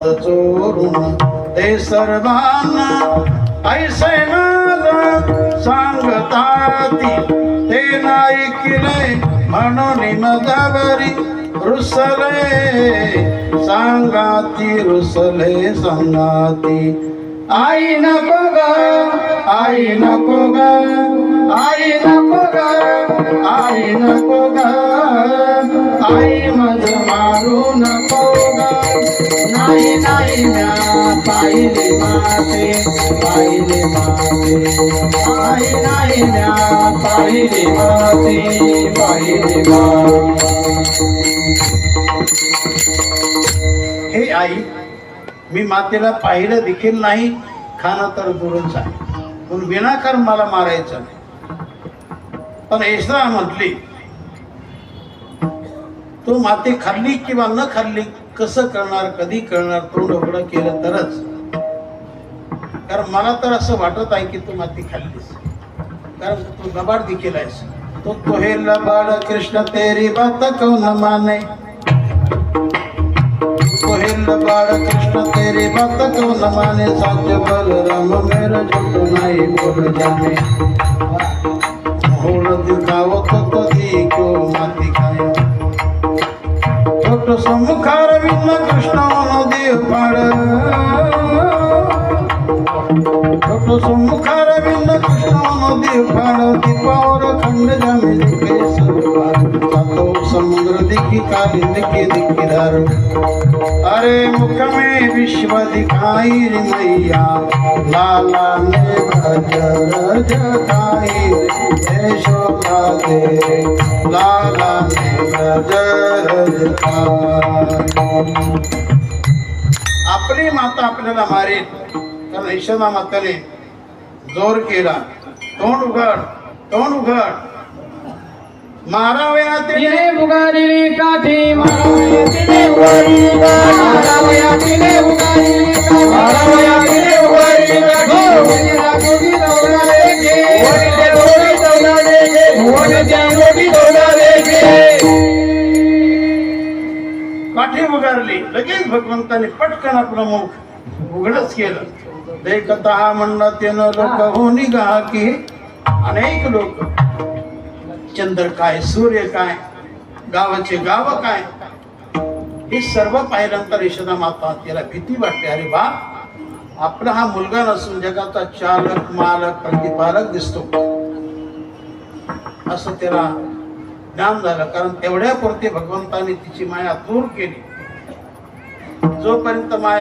चोरून ते सर्वांना ऐसे नाद सांगताती ते ऐकले म्हणून मदावरी रुसले सांगाती रुसले सांगाती आई नको ग आई नको ग आई नको ग आई नको ग आई मज मारू नको ग नाही नाही ना पाहिले माते पाहिले माते आई नाही ना पाहिले माते पाहिले माते। हे आई मी मातेला पाहिलं देखील नाही, खाणं तर दूरच आहे, पण विनाकारण मला मारायचं नाही। पण यशोदा म्हटली तू माती खाल्ली किंवा न खाल्ली कसं करणार, कधी करणार, तोंड उघडं केलं तरच, कारण मला तर असं वाटत आहे की तू माती खाल्लीस, कारण तू लबाड देखील आहेस। तो हे लबाड कृष्ण तेरी बात कौन माने, बाड़ कृष्ण तेरी बात को न माने, सच बलराम मेरा झूठ नहीं बोल जाने। होड़ दिखाओ तो कदी को माती खायो, छोटो समुखार विन्न कृष्ण नदी पाड़, छोटो समुखार विन्न कृष्ण नदी पाड़, दीपावर खंड जामे दिखे सर्वार, सातो समुद्र दिखी काली दिखी दिखी धार। अरे मुख में विश्व दिखाई रे मैया, लाला ने भजर जगाई यशोदा दे, लाला ने भजर जगाई। आपली माता आपल्याला मारेल, कारण यशोदा माताने जोर केला, तोंड उघड तोंड उघड, मारावया तिने उगारी काठी, मारावया तिने उगारी काठी, मारावया तिने उगारी काठी, मारावया तिने उगारी काठी। मेरा गोदी दौड़ा लेके, गोदी दौड़ा लेके, गोदी दौड़ा लेके। काठी उगारली, लगेच भगवंताने पटकन आपलं मुख उघडच केलं। देखता म्हणलं लोक हो निघा की अनेक लोक, चंद्र काय, सूर्य काय, गावाचे गाव काय, हे सर्व पाहिल्यानंतर यशोदा माता तिला भीती वाटते। अरे बा, आपला हा मुलगा नसून जगाचा चालक मालक प्रतिपालक दिसतो, असं त्याला ज्ञान झालं, कारण तेवढ्यापुरते भगवंताने तिची माया दूर केली। जोपर्यंत माया